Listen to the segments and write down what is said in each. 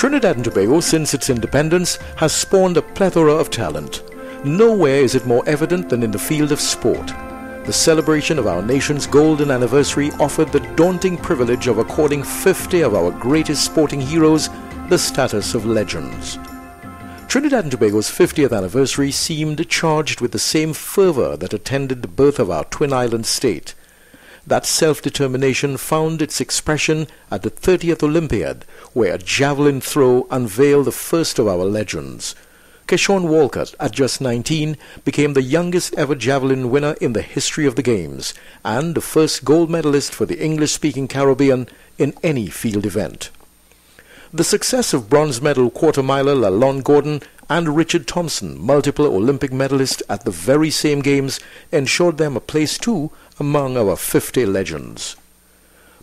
Trinidad and Tobago, since its independence, has spawned a plethora of talent. Nowhere is it more evident than in the field of sport. The celebration of our nation's golden anniversary offered the daunting privilege of according 50 of our greatest sporting heroes the status of legends. Trinidad and Tobago's 50th anniversary seemed charged with the same fervor that attended the birth of our twin island state. That self-determination found its expression at the 30th Olympiad, where a javelin throw unveiled the first of our legends. Keshawn Walcott, at just 19, became the youngest ever javelin winner in the history of the Games, and the first gold medalist for the English-speaking Caribbean in any field event. The success of bronze medal quarter-miler Lalonde Gordon and Richard Thompson, multiple Olympic medalists at the very same Games, ensured them a place too among our 50 legends.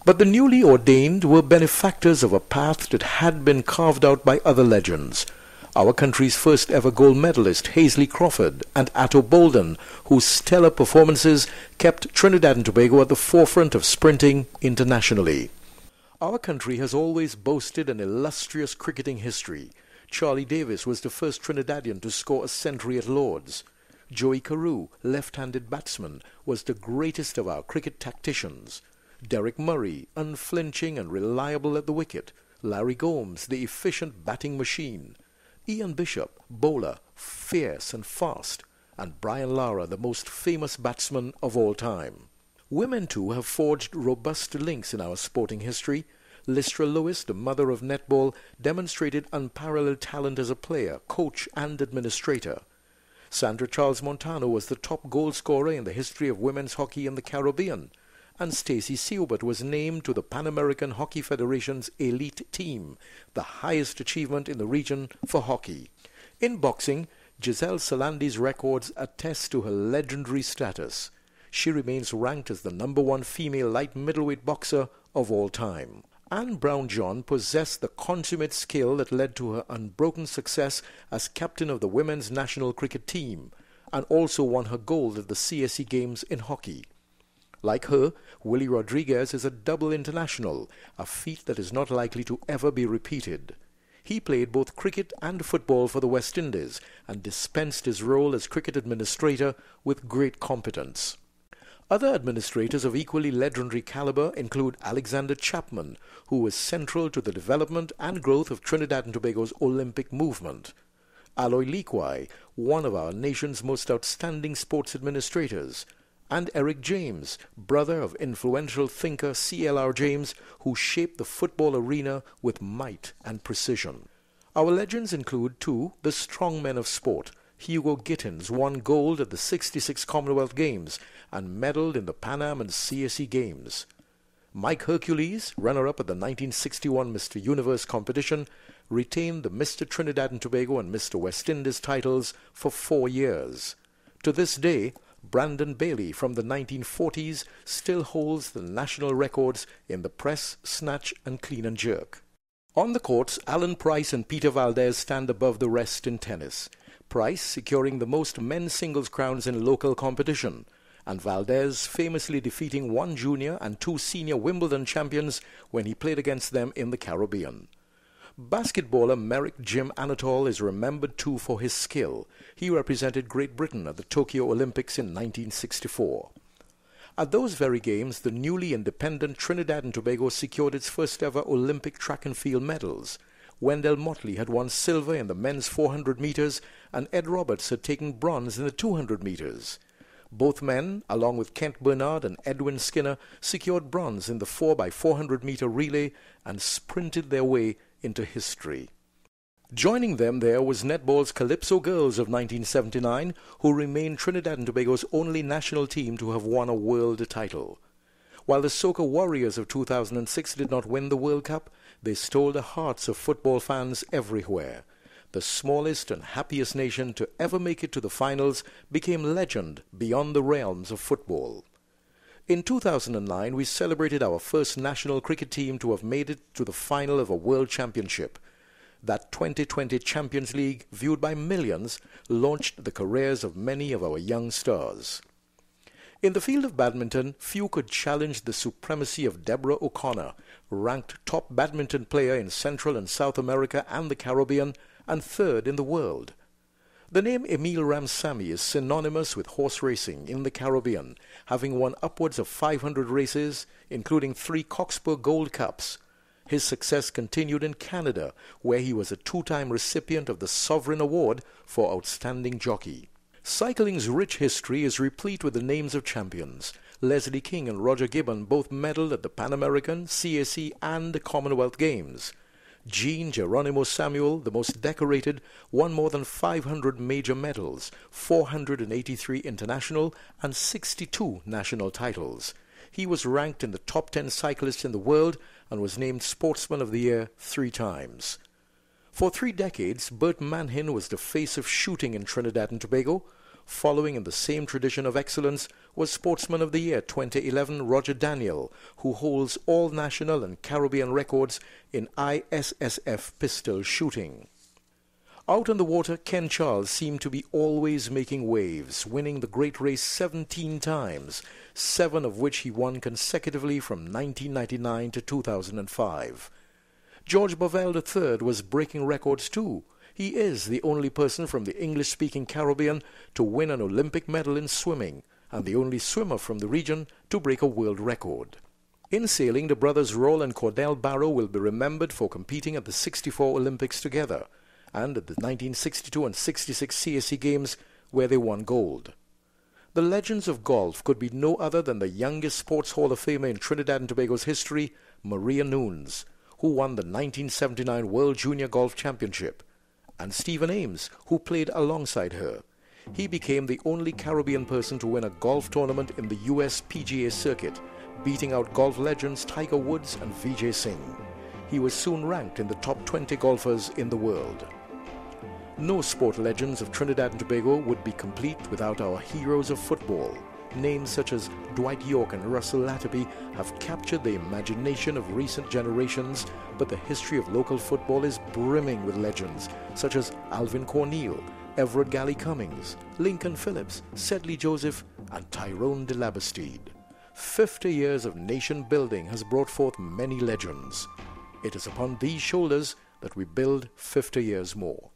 But the newly ordained were benefactors of a path that had been carved out by other legends. Our country's first ever gold medalist Hazley Crawford and Atto Bolden, whose stellar performances kept Trinidad and Tobago at the forefront of sprinting internationally. Our country has always boasted an illustrious cricketing history. Charlie Davis was the first Trinidadian to score a century at Lord's. Joey Carew, left-handed batsman, was the greatest of our cricket tacticians. Derek Murray, unflinching and reliable at the wicket. Larry Gomes, the efficient batting machine. Ian Bishop, bowler, fierce and fast. And Brian Lara, the most famous batsman of all time. Women, too, have forged robust links in our sporting history. Lystra Lewis, the mother of netball, demonstrated unparalleled talent as a player, coach and administrator. Sandra Charles Montano was the top goal scorer in the history of women's hockey in the Caribbean. And Stacey Seubert was named to the Pan American Hockey Federation's elite team, the highest achievement in the region for hockey. In boxing, Giselle Salandi's records attest to her legendary status. She remains ranked as the #1 female light middleweight boxer of all time. Anne Brown-John possessed the consummate skill that led to her unbroken success as captain of the women's national cricket team, and also won her gold at the CSE Games in hockey. Like her, Willie Rodriguez is a double international, a feat that is not likely to ever be repeated. He played both cricket and football for the West Indies and dispensed his role as cricket administrator with great competence. Other administrators of equally legendary caliber include Alexander Chapman, who was central to the development and growth of Trinidad and Tobago's Olympic movement. Aloy Likwai, one of our nation's most outstanding sports administrators. And Eric James, brother of influential thinker C.L.R. James, who shaped the football arena with might and precision. Our legends include, too, the strongmen of sport. Hugo Gittins won gold at the '66 Commonwealth Games and medaled in the Pan Am and CSE Games. Mike Hercules, runner-up at the 1961 Mr. Universe competition, retained the Mr. Trinidad and Tobago and Mr. West Indies titles for 4 years. To this day, Brandon Bailey from the 1940s still holds the national records in the press, snatch and clean and jerk. On the courts, Alan Price and Peter Valdez stand above the rest in tennis. Price securing the most men's singles crowns in local competition, and Valdez famously defeating 1 junior and 2 senior Wimbledon champions when he played against them in the Caribbean. Basketballer Merrick Jim Anatol is remembered too for his skill. He represented Great Britain at the Tokyo Olympics in 1964. At those very games, the newly independent Trinidad and Tobago secured its first ever Olympic track and field medals. Wendell Motley had won silver in the men's 400 meters, and Ed Roberts had taken bronze in the 200 meters. Both men, along with Kent Bernard and Edwin Skinner, secured bronze in the 4x400 meter relay and sprinted their way into history. Joining them there was netball's Calypso Girls of 1979, who remained Trinidad and Tobago's only national team to have won a world title. While the Soca Warriors of 2006 did not win the World Cup, they stole the hearts of football fans everywhere. The smallest and happiest nation to ever make it to the finals became legend beyond the realms of football. In 2009, we celebrated our first national cricket team to have made it to the final of a World Championship. That 2020 Champions League, viewed by millions, launched the careers of many of our young stars. In the field of badminton, few could challenge the supremacy of Deborah O'Connor, ranked top badminton player in Central and South America and the Caribbean, and third in the world. The name Emile Ramsamy is synonymous with horse racing in the Caribbean, having won upwards of 500 races, including 3 Cockspur Gold Cups. His success continued in Canada, where he was a 2-time recipient of the Sovereign Award for Outstanding Jockey. Cycling's rich history is replete with the names of champions. Leslie King and Roger Gibbon both medaled at the Pan American, CAC, and the Commonwealth Games. Jean Geronimo Samuel, the most decorated, won more than 500 major medals, 483 international, and 62 national titles. He was ranked in the top 10 cyclists in the world and was named Sportsman of the Year 3 times. For 3 decades, Bert Manhin was the face of shooting in Trinidad and Tobago. Following in the same tradition of excellence was Sportsman of the Year 2011 Roger Daniel, who holds all national and Caribbean records in ISSF pistol shooting. Out on the water, Ken Charles seemed to be always making waves, winning the great race 17 times, 7 of which he won consecutively from 1999 to 2005. George Bovell III was breaking records too. He is the only person from the English-speaking Caribbean to win an Olympic medal in swimming, and the only swimmer from the region to break a world record. In sailing, the brothers Roll and Cordell Barrow will be remembered for competing at the '64 Olympics together, and at the 1962 and '66 CAC Games, where they won gold. The legends of golf could be no other than the youngest Sports Hall of Famer in Trinidad and Tobago's history, Maria Nunes, who won the 1979 World Junior Golf Championship, and Stephen Ames, who played alongside her. He became the only Caribbean person to win a golf tournament in the US PGA circuit, beating out golf legends Tiger Woods and Vijay Singh. He was soon ranked in the top 20 golfers in the world. No sport legends of Trinidad and Tobago would be complete without our heroes of football. Names such as Dwight York and Russell Latterby have captured the imagination of recent generations, but the history of local football is brimming with legends such as Alvin Cornell, Everett Galley Cummings, Lincoln Phillips, Sedley Joseph, and Tyrone de Labastide. 50 years of nation building has brought forth many legends. It is upon these shoulders that we build 50 years more.